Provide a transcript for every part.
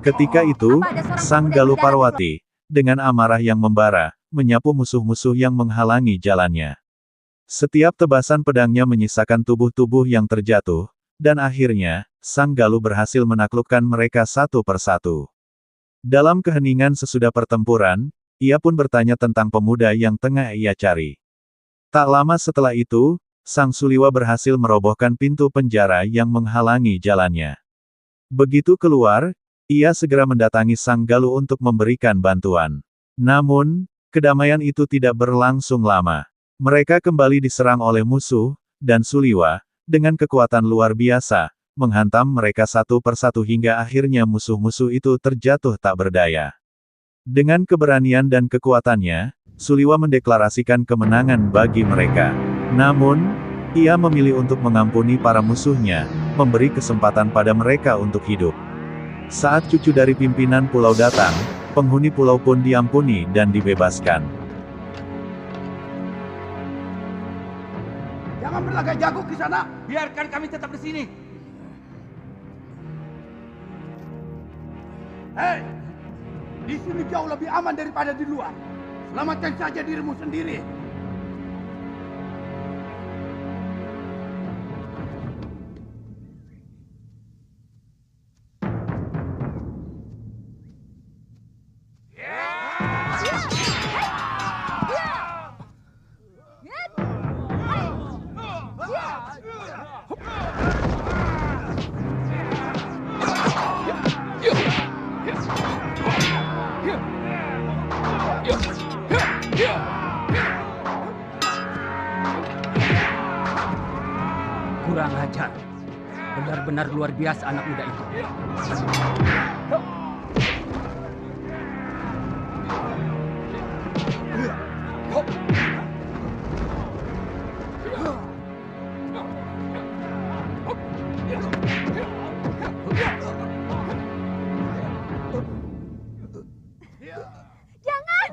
Ketika itu, Sang Galuh Parwati, dengan amarah yang membara, menyapu musuh-musuh yang menghalangi jalannya. Setiap tebasan pedangnya menyisakan tubuh-tubuh yang terjatuh, dan akhirnya, Sang Galuh berhasil menaklukkan mereka satu persatu. Dalam keheningan sesudah pertempuran, ia pun bertanya tentang pemuda yang tengah ia cari. Tak lama setelah itu, Sang Suliwa berhasil merobohkan pintu penjara yang menghalangi jalannya. Begitu keluar, ia segera mendatangi Sang Galuh untuk memberikan bantuan. Namun, kedamaian itu tidak berlangsung lama. Mereka kembali diserang oleh musuh, dan Suliwa, dengan kekuatan luar biasa, menghantam mereka satu persatu hingga akhirnya musuh-musuh itu terjatuh tak berdaya. Dengan keberanian dan kekuatannya, Suliwa mendeklarasikan kemenangan bagi mereka. Namun, ia memilih untuk mengampuni para musuhnya, memberi kesempatan pada mereka untuk hidup. Saat cucu dari pimpinan pulau datang, penghuni pulau pun diampuni dan dibebaskan. Jangan berlagak jago di sana. Biarkan kami tetap di sini. Hei, di sini jauh lebih aman daripada di luar. Selamatkan saja dirimu sendiri. Kurang ajar. Benar-benar luar biasa anak muda itu. Jangan!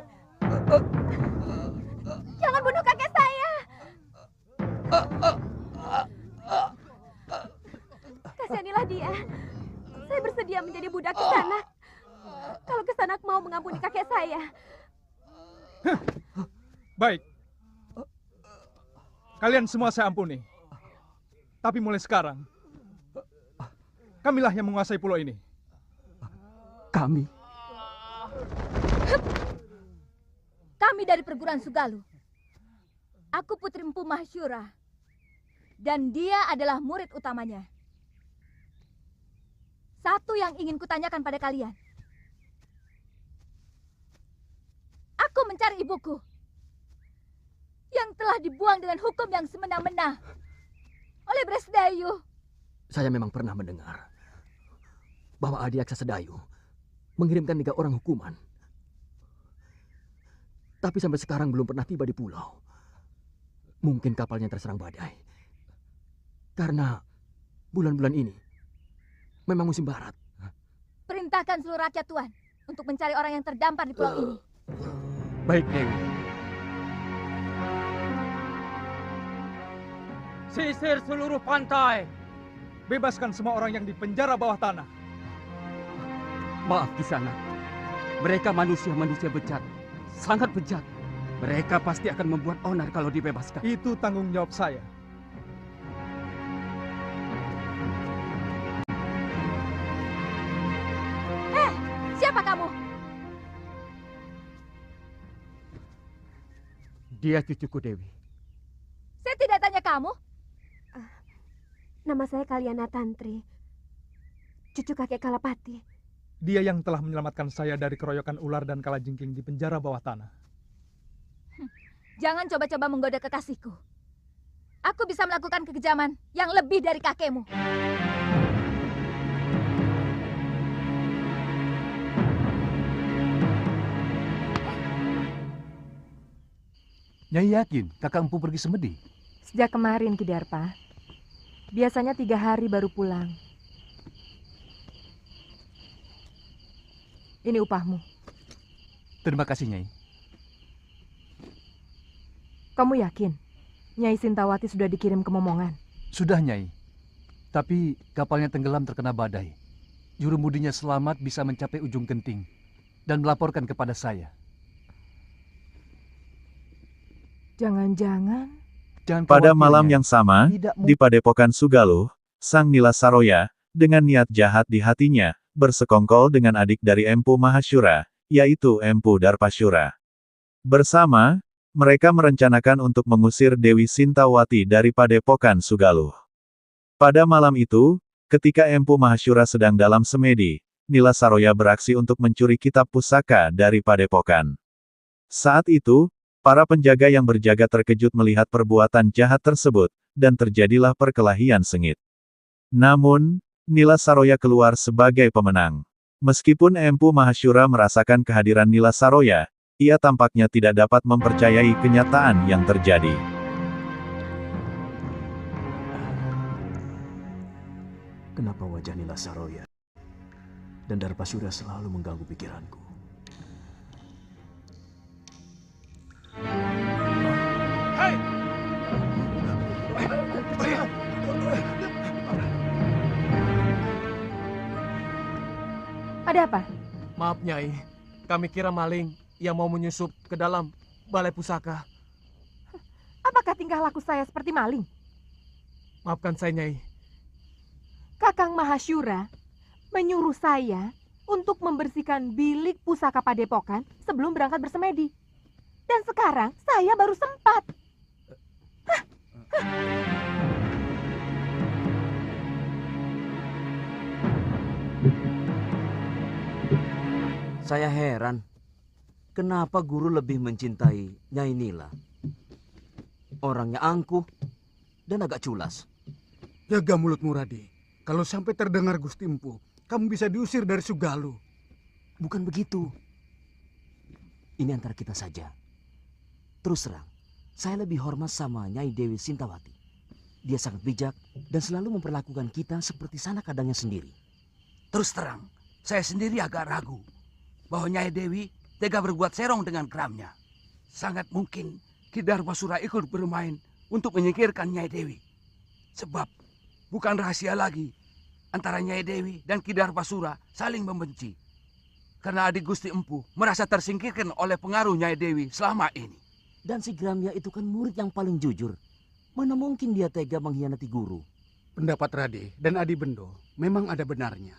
Jangan bunuh kakek saya! Kasihanilah dia. Saya bersedia menjadi budak Kisanak. Kalau Kisanak mau mengampuni kakek saya. Baik. Kalian semua saya ampuni. Tapi mulai sekarang, kamilah yang menguasai pulau ini. Kami? Kami dari perguruan Sugaluh. Aku Putri Empu Mahsyura. Dan dia adalah murid utamanya. Satu yang ingin kutanyakan pada kalian. Aku mencari ibuku. Yang telah dibuang dengan hukum yang semena-mena. Oleh Bresdayu. Saya memang pernah mendengar bahwa Adi Aksa Sedayu mengirimkan 3 orang hukuman. Tapi sampai sekarang belum pernah tiba di pulau. Mungkin kapalnya terserang badai. Karena bulan-bulan ini memang musim barat. Perintahkan seluruh rakyat Tuan untuk mencari orang yang terdampar di pulau ini. Baik, Dewi. Sisir seluruh pantai. Bebaskan semua orang yang di penjara bawah tanah. Maaf Kisanak. Mereka manusia-manusia bejat. Sangat bejat. Mereka pasti akan membuat onar kalau dibebaskan. Itu tanggung jawab saya. Siapa kamu? Dia cucuku Dewi. Saya tidak tanya kamu. Nama saya Kaliana Tantri, cucu kakek Kalapati. Dia yang telah menyelamatkan saya dari keroyokan ular dan kalajengking di penjara bawah tanah. Jangan coba-coba menggoda kekasihku. Aku bisa melakukan kekejaman yang lebih dari kakekmu. Nyai yakin kakak empu pergi semedi? Sejak kemarin, Kidarpa. Biasanya 3 hari baru pulang. Ini upahmu. Terima kasih, Nyai. Kamu yakin Nyai Sintawati sudah dikirim ke Momongan? Sudah, Nyai. Tapi kapalnya tenggelam terkena badai. Jurumudinya selamat bisa mencapai ujung genting dan melaporkan kepada saya. Jangan-jangan Jangan Pada khawatir, malam Nyai. yang sama, Tidak di Padepokan Sugaluh, Sang Nila Saroya, dengan niat jahat di hatinya, bersekongkol dengan adik dari Empu Mahasyura, yaitu Empu Darpasyura. Bersama, mereka merencanakan untuk mengusir Dewi Sintawati dari Padepokan Sugaluh. Pada malam itu, ketika Empu Mahasyura sedang dalam semedi, Nila Saroya beraksi untuk mencuri kitab pusaka dari Padepokan. Saat itu, para penjaga yang berjaga terkejut melihat perbuatan jahat tersebut, dan terjadilah perkelahian sengit. Namun, Nila Saroya keluar sebagai pemenang. Meskipun Empu Mahasyura merasakan kehadiran Nila Saroya, ia tampaknya tidak dapat mempercayai kenyataan yang terjadi. Kenapa wajah Nila Saroya dan Darpasyura selalu mengganggu pikiranku? ada apa? Maaf Nyai, kami kira maling yang mau menyusup ke dalam balai pusaka. Apakah tingkah laku saya seperti maling? Maafkan saya Nyai. Kakang Mahasyura menyuruh saya untuk membersihkan bilik pusaka Padepokan sebelum berangkat bersemedi. Dan sekarang saya baru sempat. Saya heran, kenapa guru lebih mencintai Nyai Nila? Orangnya angkuh dan agak culas. Jaga mulutmu, Rade. Kalau sampai terdengar Gusti Empu, kamu bisa diusir dari Sugaluh. Bukan begitu. Ini antara kita saja. Terus terang, saya lebih hormat sama Nyai Dewi Sintawati. Dia sangat bijak dan selalu memperlakukan kita seperti sanak kadangnya sendiri. Terus terang, saya sendiri agak ragu bahwa Nyai Dewi tega berbuat serong dengan geramnya. Sangat mungkin Ki Darpasura ikut bermain untuk menyingkirkan Nyai Dewi. Sebab bukan rahasia lagi antara Nyai Dewi dan Ki Darpasura saling membenci. Karena adik Gusti Empu merasa tersingkirkan oleh pengaruh Nyai Dewi selama ini. Dan si Gramya itu kan murid yang paling jujur. Mana mungkin dia tega mengkhianati guru? Pendapat Rade dan Adi Bendo memang ada benarnya.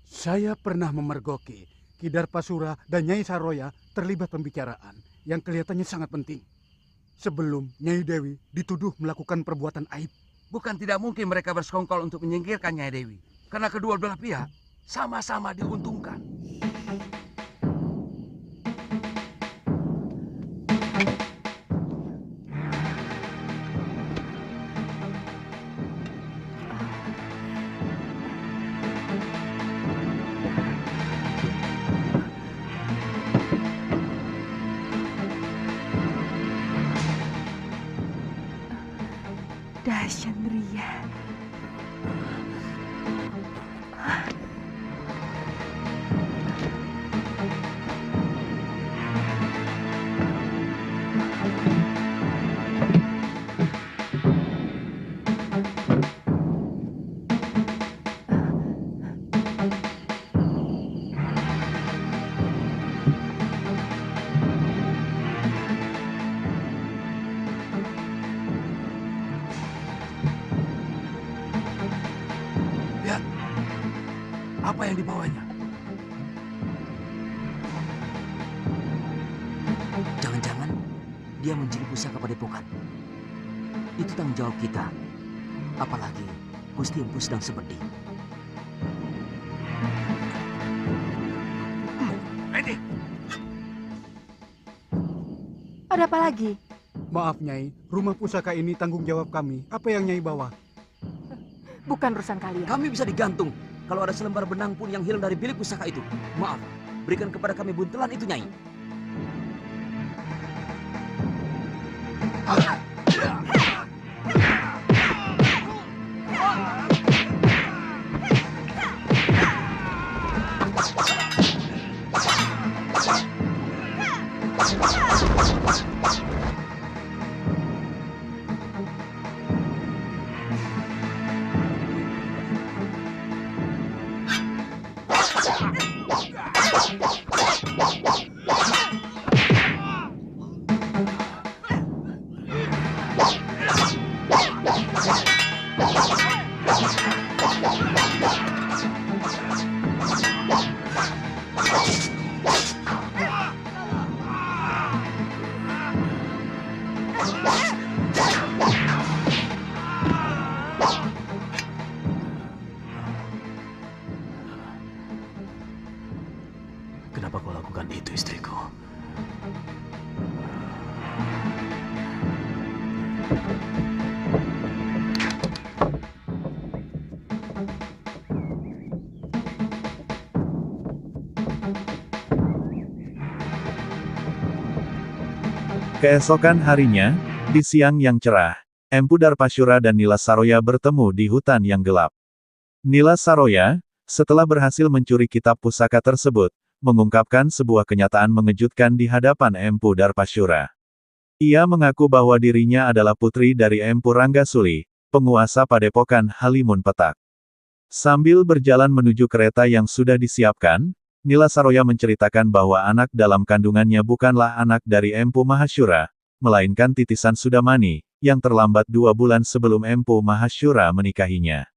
Saya pernah memergoki Ki Darpasura dan Nyai Saroya terlibat pembicaraan yang kelihatannya sangat penting. Sebelum Nyai Dewi dituduh melakukan perbuatan aib. Bukan tidak mungkin mereka bersekongkol untuk menyingkirkan Nyai Dewi. Karena kedua belah pihak sama-sama diuntungkan. Dasyandriya. Lihat, apa yang dibawanya? Jangan-jangan dia mencuri pusaka Padepokan. Itu tanggung jawab kita. Apalagi Gusti Empu sedang semedi. Rade, Ada apa lagi? Maaf Nyai, rumah pusaka ini tanggung jawab kami. Apa yang Nyai bawa? Bukan urusan kalian. Kami bisa digantung kalau ada selembar benang pun yang hilang dari bilik pusaka itu. Maaf, berikan kepada kami buntelan itu, Nyai. Kenapa kau lakukan itu, istriku? Keesokan harinya, di siang yang cerah, Empu Darpashura dan Nila Saroya bertemu di hutan yang gelap. Nila Saroya, setelah berhasil mencuri kitab pusaka tersebut, mengungkapkan sebuah kenyataan mengejutkan di hadapan Empu Darpashura. Ia mengaku bahwa dirinya adalah putri dari Empu Ranggasuli, penguasa padepokan Halimun Petak. Sambil berjalan menuju kereta yang sudah disiapkan, Nila Saroya menceritakan bahwa anak dalam kandungannya bukanlah anak dari Empu Mahashura, melainkan titisan Sudamani, yang terlambat 2 bulan sebelum Empu Mahashura menikahinya.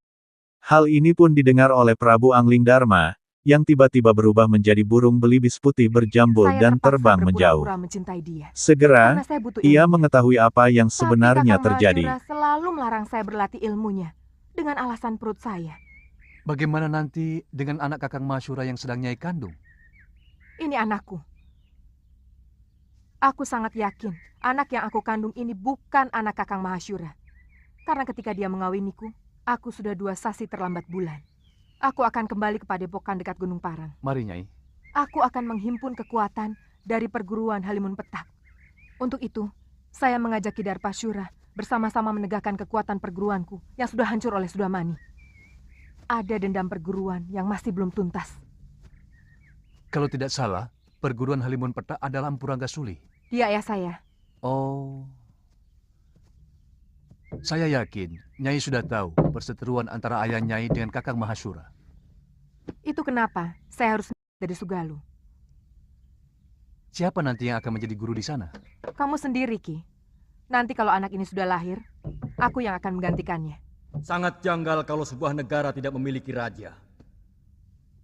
Hal ini pun didengar oleh Prabu Angling Dharma, yang tiba-tiba berubah menjadi burung belibis putih berjambul dan terbang menjauh. Mencintai dia. Segera, Karena saya butuh ia ilmunya. mengetahui apa yang sebenarnya Tapi Kakang terjadi. Mahashura selalu melarang saya berlatih ilmunya dengan alasan perut saya. Bagaimana nanti dengan anak Kakang Mahashura yang sedang Nyai kandung? Ini anakku. Aku sangat yakin anak yang aku kandung ini bukan anak Kakang Mahashura. Karena ketika dia mengawiniku, aku sudah 2 sasi terlambat bulan. Aku akan kembali ke padepokan dekat Gunung Parang. Mari, Nyai. Aku akan menghimpun kekuatan dari perguruan Halimun Petak. Untuk itu, saya mengajak Ki Darpashura bersama-sama menegakkan kekuatan perguruanku yang sudah hancur oleh Sudamani. Ada dendam perguruan yang masih belum tuntas. Kalau tidak salah, perguruan Halimun Petak adalah Empu Ranggasuli. Dia ayah saya. Oh. Saya yakin Nyai sudah tahu perseteruan antara ayah Nyai dengan Kakang Mahashura. Itu kenapa saya harus dari Sugalu. Siapa nanti yang akan menjadi guru di sana? Kamu sendiri, Ki. Nanti kalau anak ini sudah lahir, aku yang akan menggantikannya. Sangat janggal kalau sebuah negara tidak memiliki raja.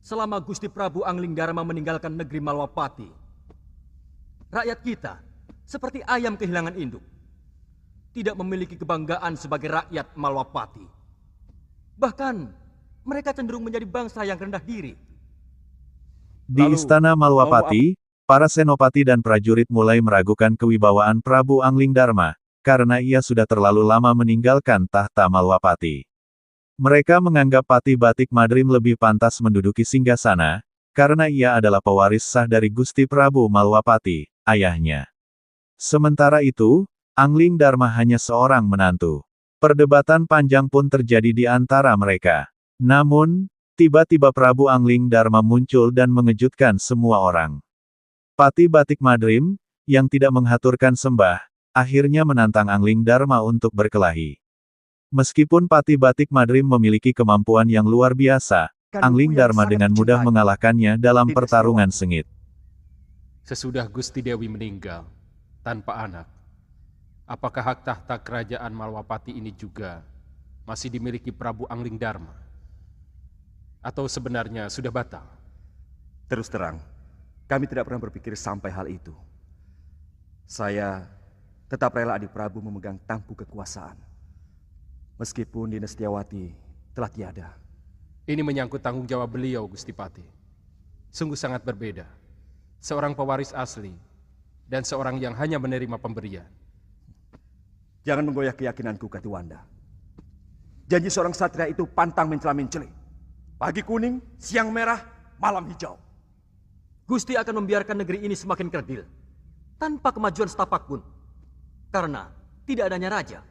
Selama Gusti Prabu Angling Dharma meninggalkan negeri Malwapati, rakyat kita seperti ayam kehilangan induk. Tidak memiliki kebanggaan sebagai rakyat Malwapati. Bahkan, mereka cenderung menjadi bangsa yang rendah diri. Di Lalu, istana Malwapati, para senopati dan prajurit mulai meragukan kewibawaan Prabu Angling Dharma, karena ia sudah terlalu lama meninggalkan tahta Malwapati. Mereka menganggap Patih Batik Madrim lebih pantas menduduki singgasana, karena ia adalah pewaris sah dari Gusti Prabu Malwapati, ayahnya. Sementara itu, Angling Dharma hanya seorang menantu. Perdebatan panjang pun terjadi di antara mereka. Namun, tiba-tiba Prabu Angling Dharma muncul dan mengejutkan semua orang. Patih Batik Madrim, yang tidak menghaturkan sembah, akhirnya menantang Angling Dharma untuk berkelahi. Meskipun Patih Batik Madrim memiliki kemampuan yang luar biasa, Angling Dharma dengan mudah mengalahkannya dalam pertarungan sengit. Sesudah Gusti Dewi meninggal, tanpa anak, apakah hak tahta kerajaan Malwapati ini juga masih dimiliki Prabu Angling Dharma? Atau sebenarnya sudah batal? Terus terang, kami tidak pernah berpikir sampai hal itu. Saya tetap rela adik Prabu memegang tampuk kekuasaan. Meskipun Dinda Setiawati telah tiada. Ini menyangkut tanggung jawab beliau, Gusti Patih. Sungguh sangat berbeda. Seorang pewaris asli, dan seorang yang hanya menerima pemberian. Jangan menggoyah keyakinanku, Katuwanda. Janji seorang satria itu pantang mencela-mencela. Pagi kuning, siang merah, malam hijau. Gusti akan membiarkan negeri ini semakin kerdil, tanpa kemajuan setapak pun. Karena tidak adanya raja.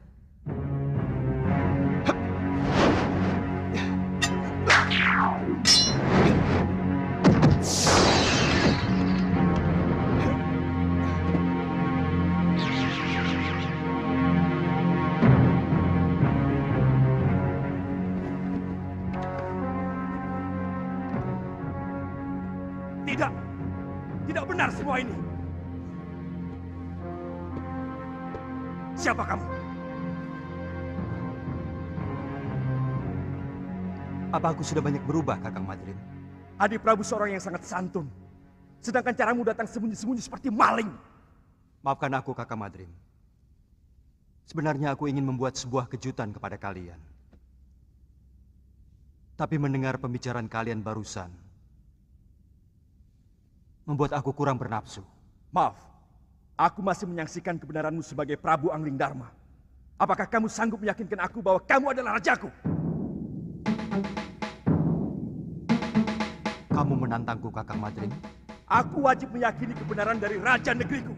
Tidak, tidak benar semua ini. Siapa kamu? Apa aku sudah banyak berubah, Kakang Madrim? Adik Prabu seorang yang sangat santun. Sedangkan caramu datang sembunyi-sembunyi seperti maling. Maafkan aku, Kakang Madrim. Sebenarnya aku ingin membuat sebuah kejutan kepada kalian. Tapi mendengar pembicaraan kalian barusan, membuat aku kurang bernafsu. Maaf, aku masih menyaksikan kebenaranmu sebagai Prabu Anglingdarma. Apakah kamu sanggup meyakinkan aku bahwa kamu adalah rajaku? Kamu menantangku, Kakang Madrim? Aku wajib meyakini kebenaran dari raja negeriku.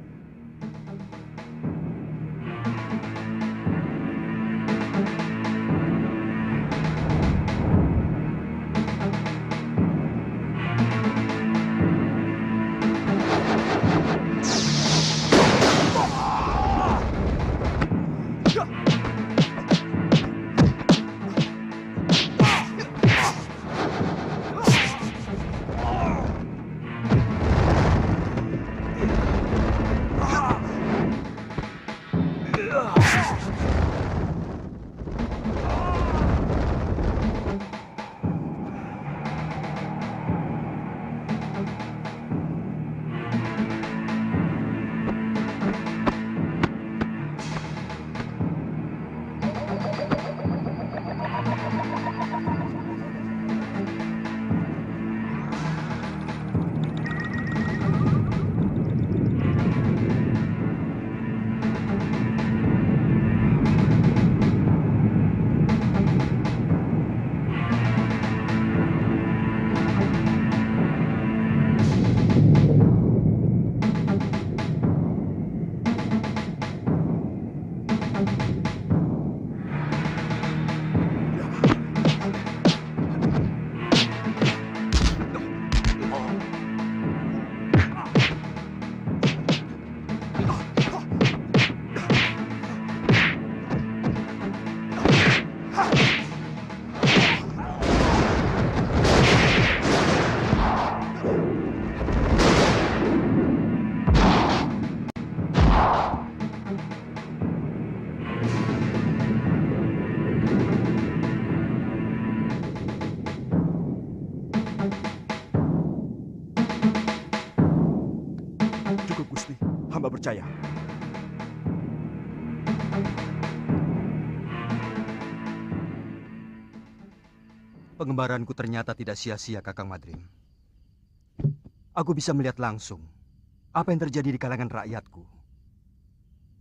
Hamba percaya. Pengembaranku ternyata tidak sia-sia, Kakang Madrim. Aku bisa melihat langsung apa yang terjadi di kalangan rakyatku.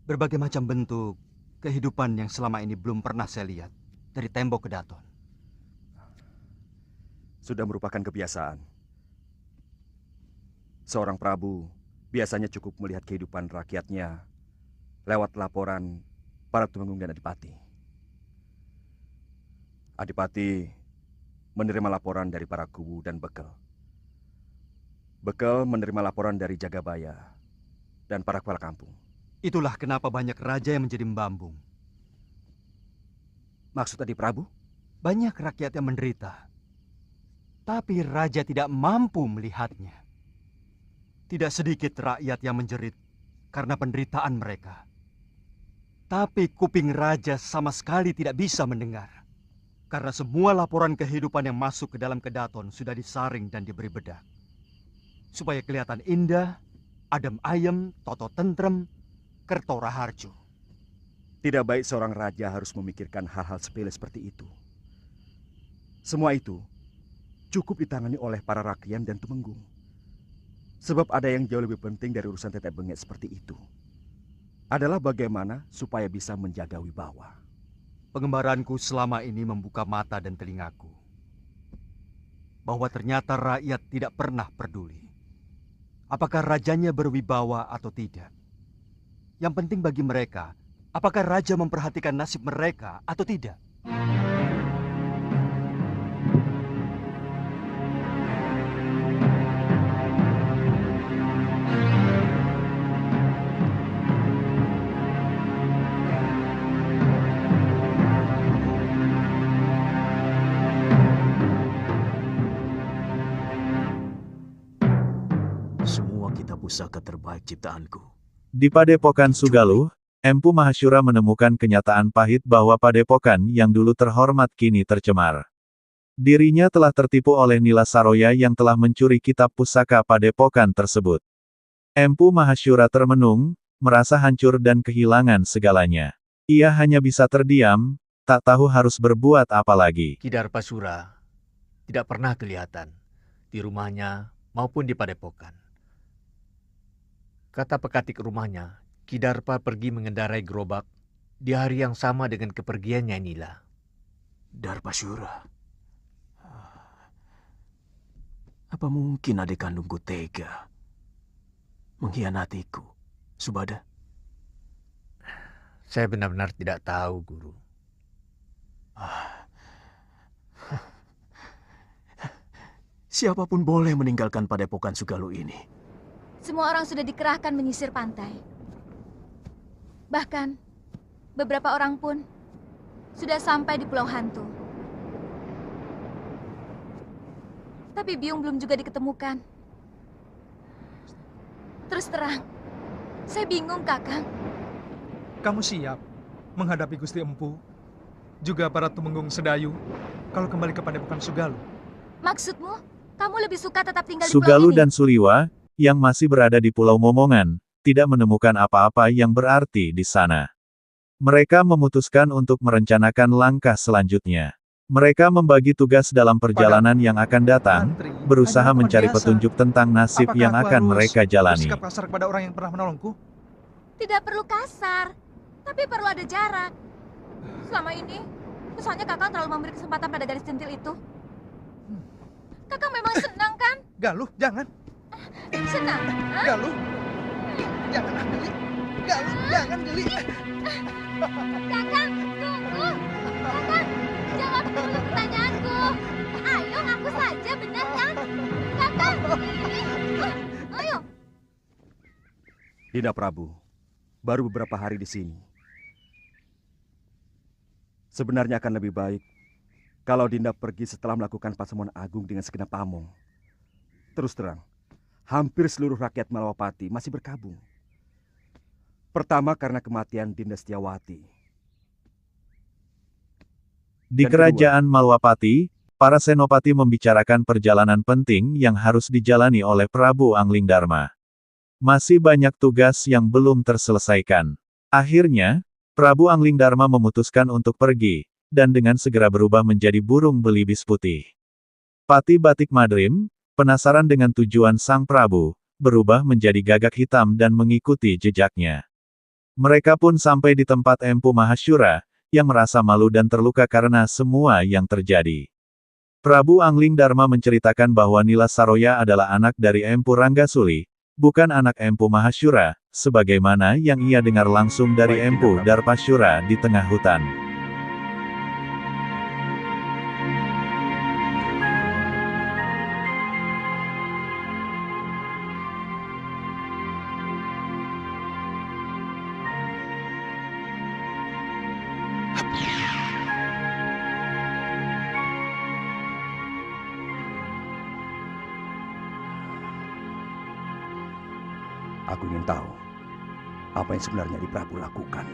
Berbagai macam bentuk kehidupan yang selama ini belum pernah saya lihat dari tembok ke daton. Sudah merupakan kebiasaan. Seorang prabu biasanya cukup melihat kehidupan rakyatnya lewat laporan para tumenggung dan adipati. Adipati menerima laporan dari para kubu dan bekel. Bekel menerima laporan dari Jagabaya dan para kepala kampung. Itulah kenapa banyak raja yang menjadi membambung. Maksud Adi Prabu? Banyak rakyat yang menderita, tapi raja tidak mampu melihatnya. Tidak sedikit rakyat yang menjerit karena penderitaan mereka. Tapi kuping raja sama sekali tidak bisa mendengar. Karena semua laporan kehidupan yang masuk ke dalam kedaton sudah disaring dan diberi bedak. Supaya kelihatan indah, adem ayem, toto tentrem, kerto raharjo. Tidak baik seorang raja harus memikirkan hal-hal sepele seperti itu. Semua itu cukup ditangani oleh para rakyat dan tumenggung. Sebab ada yang jauh lebih penting dari urusan tetek bengek seperti itu. Adalah bagaimana supaya bisa menjaga wibawa. Pengembaranku selama ini membuka mata dan telingaku. Bahwa ternyata rakyat tidak pernah peduli. Apakah rajanya berwibawa atau tidak. Yang penting bagi mereka, apakah raja memperhatikan nasib mereka atau tidak. Pusaka terbaik ciptaanku. Di Padepokan Sugaluh, Empu Mahasyura menemukan kenyataan pahit bahwa Padepokan yang dulu terhormat kini tercemar. Dirinya telah tertipu oleh Nila Saroya yang telah mencuri kitab pusaka Padepokan tersebut. Empu Mahasyura termenung, merasa hancur dan kehilangan segalanya. Ia hanya bisa terdiam, tak tahu harus berbuat apa lagi. Kidarpasura tidak pernah kelihatan di rumahnya maupun di padepokan. Kata pekatik rumahnya, Kidarpa pergi mengendarai gerobak di hari yang sama dengan kepergian Nyai Nila. Darpasura. Apa mungkin adik kandungku tega mengkhianatiku, Subada? Saya benar-benar tidak tahu, Guru. Siapapun boleh meninggalkan padepokan Sugalu ini. Semua orang sudah dikerahkan menyisir pantai. Bahkan, beberapa orang pun sudah sampai di Pulau Hantu. Tapi Biung belum juga diketemukan. Terus terang, saya bingung, Kakang. Kamu siap menghadapi Gusti Empu, juga para Tumenggung Sedayu, kalau kembali ke padepokan Sugalu? Maksudmu, kamu lebih suka tetap tinggal di Sugalu pulau ini? dan Suliwa, yang masih berada di Pulau Momongan, tidak menemukan apa-apa yang berarti di sana. Mereka memutuskan untuk merencanakan langkah selanjutnya. Mereka membagi tugas dalam perjalanan yang akan datang, berusaha mencari petunjuk tentang nasib yang akan mereka jalani. Bersikap kasar kepada orang yang pernah menolongku? Tidak perlu kasar, tapi perlu ada jarak. Selama ini, kesannya Kakang terlalu memberi kesempatan pada gadis centil itu. Kakang memang senang kan? Galuh, jangan. Senang? Hah? Galuh. Jangan, Geli. Galuh, jangan, Geli. Kakang, tunggu. Kakang, jawab dulu pertanyaanku. Ayo, ngaku saja, benar kan? Kakang, ayo. Dinda Prabu, baru beberapa hari di sini. Sebenarnya akan lebih baik kalau Dinda pergi setelah melakukan pasemuan agung dengan segenap pamong. Terus terang, hampir seluruh rakyat Malawapati masih berkabung. Pertama karena kematian Dinda Setiawati. Di kerajaan Malwapati, para senopati membicarakan perjalanan penting yang harus dijalani oleh Prabu Anglingdarma. Masih banyak tugas yang belum terselesaikan. Akhirnya, Prabu Anglingdarma memutuskan untuk pergi, dan dengan segera berubah menjadi burung belibis putih. Pati Batik Madrim, penasaran dengan tujuan sang Prabu, berubah menjadi gagak hitam dan mengikuti jejaknya. Mereka pun sampai di tempat Empu Mahasyura, yang merasa malu dan terluka karena semua yang terjadi. Prabu Anglingdarma menceritakan bahwa Nila Saroya adalah anak dari Empu Ranggasuli, bukan anak Empu Mahasyura, sebagaimana yang ia dengar langsung dari Empu Darpasyura di tengah hutan. Aku ingin tahu apa yang sebenarnya Di Prabu lakukan.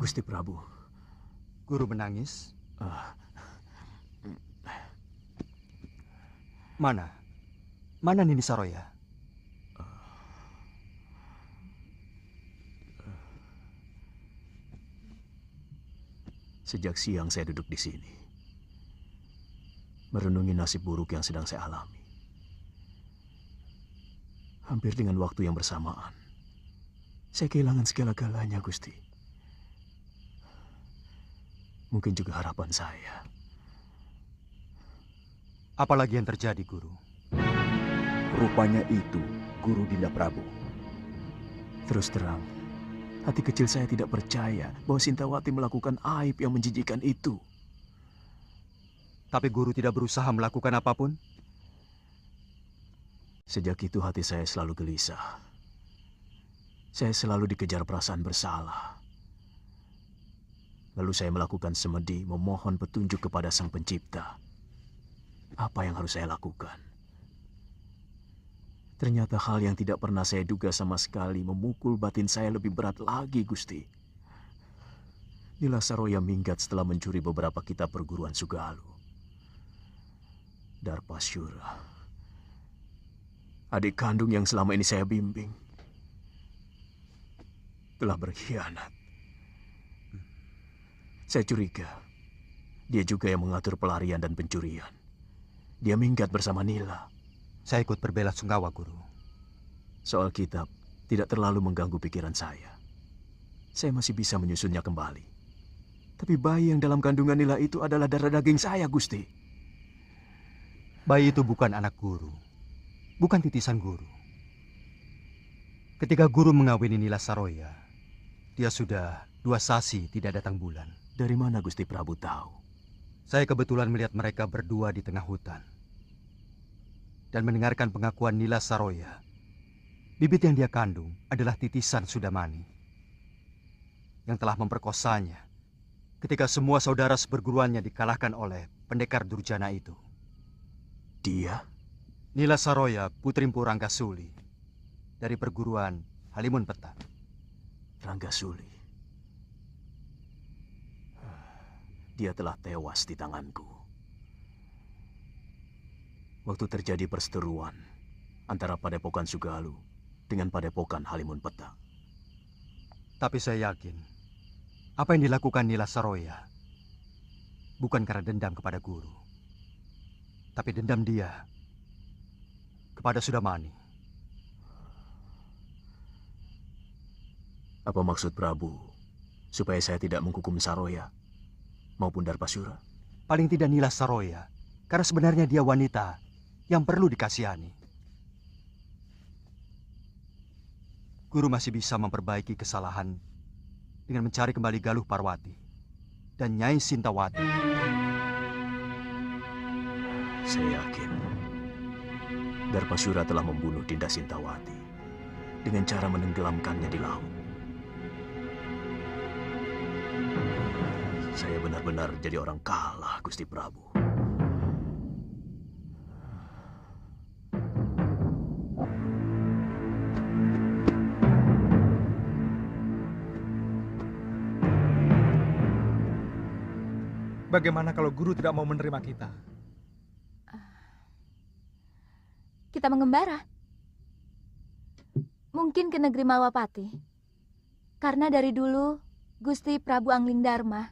Gusti Prabu. Guru menangis? Mana? Mana Nini Saroya? Sejak siang saya duduk di sini, merenungi nasib buruk yang sedang saya alami. Hampir dengan waktu yang bersamaan, saya kehilangan segala-galanya, Gusti. Mungkin juga harapan saya. Apalagi yang terjadi, Guru? Rupanya itu Guru Dinda Prabu. Terus terang, hati kecil saya tidak percaya bahwa Sintawati melakukan aib yang menjijikkan itu. Tapi Guru tidak berusaha melakukan apapun? Sejak itu hati saya selalu gelisah. Saya selalu dikejar perasaan bersalah. Lalu saya melakukan semedi memohon petunjuk kepada Sang Pencipta. Apa yang harus saya lakukan? Ternyata hal yang tidak pernah saya duga sama sekali memukul batin saya lebih berat lagi, Gusti. Nila Saroya minggat setelah mencuri beberapa kitab perguruan Sugalu. Darpasyura, adik kandung yang selama ini saya bimbing, telah berkhianat. Saya curiga, dia juga yang mengatur pelarian dan pencurian. Dia minggat bersama Nila. Saya ikut berbela sungkawa, Guru. Soal kitab tidak terlalu mengganggu pikiran saya. Saya masih bisa menyusunnya kembali. Tapi bayi yang dalam kandungan Nila itu adalah darah daging saya, Gusti. Bayi itu bukan anak Guru. Bukan titisan Guru. Ketika Guru mengawini Nila Saroya, dia sudah 2 sasi tidak datang bulan. Dari mana Gusti Prabu tahu? Saya kebetulan melihat mereka berdua di tengah hutan. Dan mendengarkan pengakuan Nila Saroya. Bibit yang dia kandung adalah titisan Sudamani. Yang telah memperkosanya ketika semua saudara seperguruannya dikalahkan oleh pendekar Durjana itu. Dia? Nila Saroya, putri Mpu Ranggasuli, dari perguruan Halimun Petak. Ranggasuli. Dia telah tewas di tanganku. Waktu terjadi perseteruan antara Padepokan Sugalu dengan Padepokan Halimun Petak. Tapi saya yakin, apa yang dilakukan Nila Saroya bukan karena dendam kepada Guru, tapi dendam dia kepada Sudamani. Apa maksud Prabu? Supaya saya tidak menghukum Saroya maupun Darpasyura? Paling tidak Nila Saroya, karena sebenarnya dia wanita yang perlu dikasihani. Guru masih bisa memperbaiki kesalahan dengan mencari kembali Galuh Parwati dan Nyai Sintawati. Saya yakin Darpasyura telah membunuh Dinda Sintawati dengan cara menenggelamkannya di laut. Saya benar-benar jadi orang kalah, Gusti Prabu. Bagaimana kalau Guru tidak mau menerima kita? Kita mengembara. Mungkin ke negeri Malwapati. Karena dari dulu Gusti Prabu Anglingdarma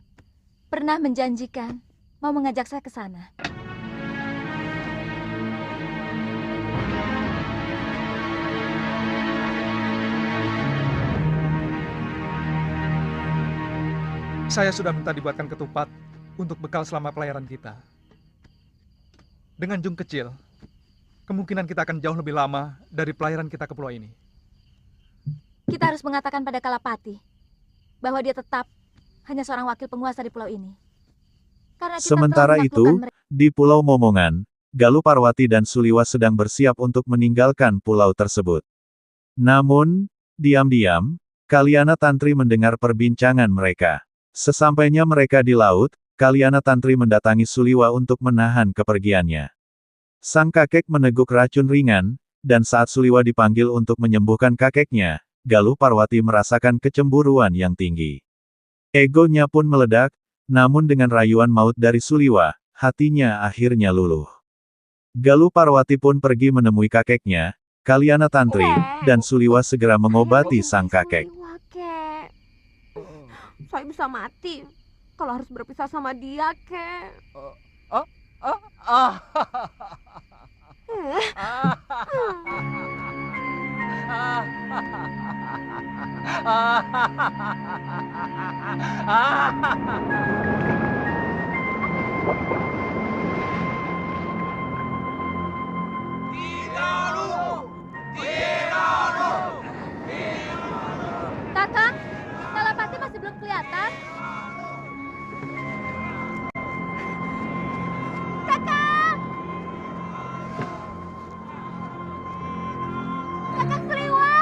pernah menjanjikan mau mengajak saya ke sana. Saya sudah minta dibuatkan ketupat untuk bekal selama pelayaran kita. Dengan jung kecil, kemungkinan kita akan jauh lebih lama dari pelayaran kita ke pulau ini. Kita harus mengatakan pada Kalapati bahwa dia tetap hanya seorang wakil penguasa di pulau ini. Karena kita Sementara telah itu, menaklukkan di Pulau Momongan, Galuh Parwati dan Suliwa sedang bersiap untuk meninggalkan pulau tersebut. Namun, diam-diam, Kalyana Tantri mendengar perbincangan mereka. Sesampainya mereka di laut, Kalyana Tantri mendatangi Suliwa untuk menahan kepergiannya. Sang kakek meneguk racun ringan, dan saat Suliwa dipanggil untuk menyembuhkan kakeknya, Galuh Parwati merasakan kecemburuan yang tinggi. Egonya pun meledak, namun dengan rayuan maut dari Suliwa, hatinya akhirnya luluh. Galuh Parwati pun pergi menemui kakeknya, Kalyana Tantri, dan Suliwa segera mengobati sang kakek. Saya bisa mati. kalau harus berpisah sama dia, Kek. Kakang, Kalapati masih belum kelihatan. Kakang! Kakang Seliwa!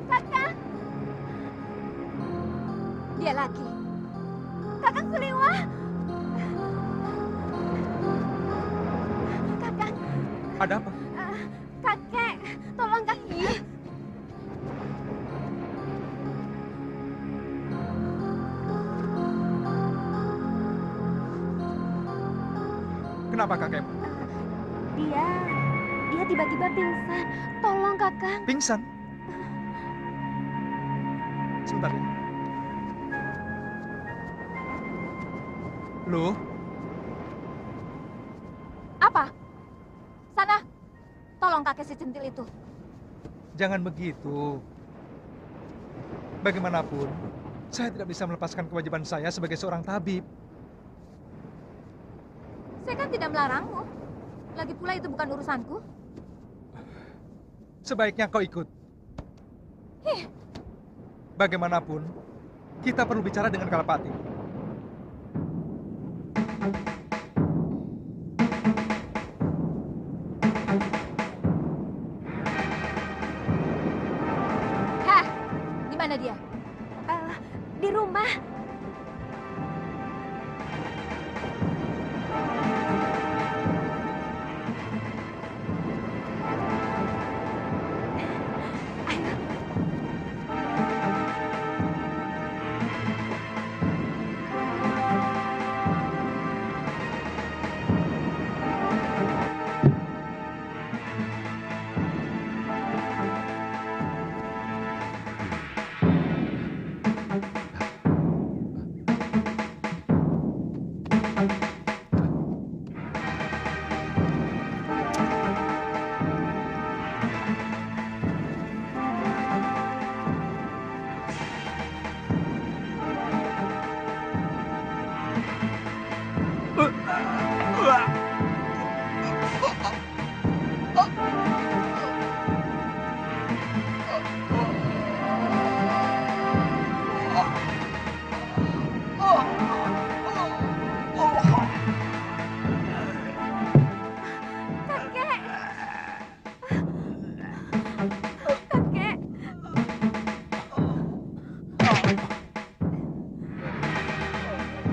Kakang! Dia lagi. Kakang Seliwa! Kakang! Ada apa? Kakek, tolong kaki. Kenapa kakek? Dia tiba-tiba pingsan. Tolong kakang. Pingsan? Sebentar ya. Lu? Apa? Sana, tolong kakek si centil itu. Jangan begitu. Bagaimanapun, saya tidak bisa melepaskan kewajiban saya sebagai seorang tabib. Saya kan tidak melarangmu. Lagi pula itu bukan urusanku. Sebaiknya kau ikut. Hih, Bagaimanapun, kita perlu bicara dengan Kalapati. heh, di mana dia? Di rumah.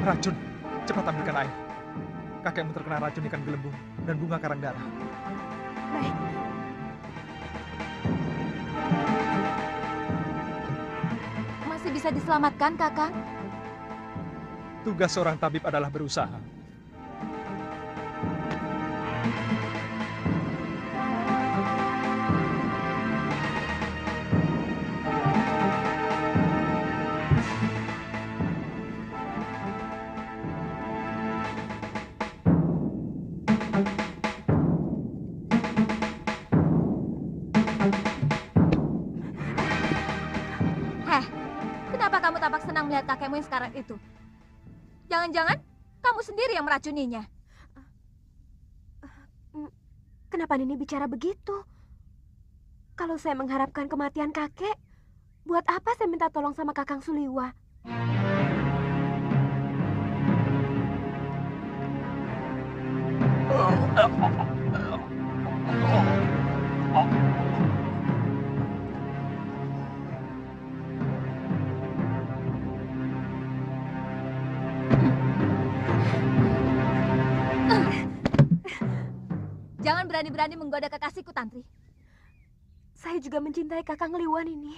Racun, cepat ambilkan air. Kakekmu terkena racun ikan gelembung dan bunga karang darah. Baik. Masih bisa diselamatkan, Kakang? Tugas seorang tabib adalah berusaha. Kenapa kamu tampak senang melihat kakekmu yang sekarang itu? Jangan-jangan kamu sendiri yang meracuninya. Kenapa Nini bicara begitu? Kalau saya mengharapkan kematian kakek, buat apa saya minta tolong sama Kakang Suliwa? Jangan berani-berani menggoda kekasihku, Tantri. Saya juga mencintai Kakang Liwan ini.